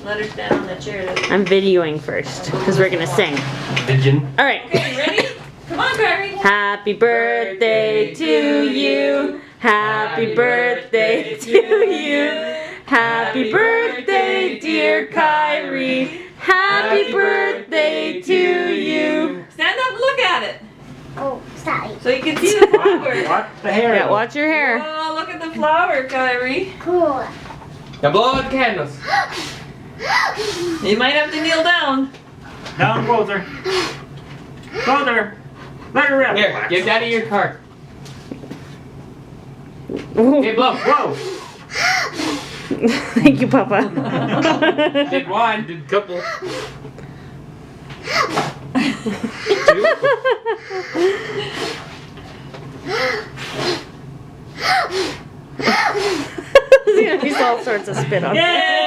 Let her stand on the chair. I'm videoing first because we're gonna sing. Pigeon. All right. Okay, ready? Come on, Kyrie. Happy birthday to you. Happy birthday to you. Happy birthday, dear Kyrie. Happy birthday to you. Stand up and look at it. Oh, sorry. So you can see the flower. Watch the hair. Yeah, watch your hair. Oh, look at the flower, Kyrie. Cool. Now blow out the candles. You might have to kneel down. Down closer. Closer. Let her rip. Here, get Daddy your card. Okay, blow. Whoa. Thank you, Papa. Did one. Did couple. There's gonna be all sorts of spit on. Yay!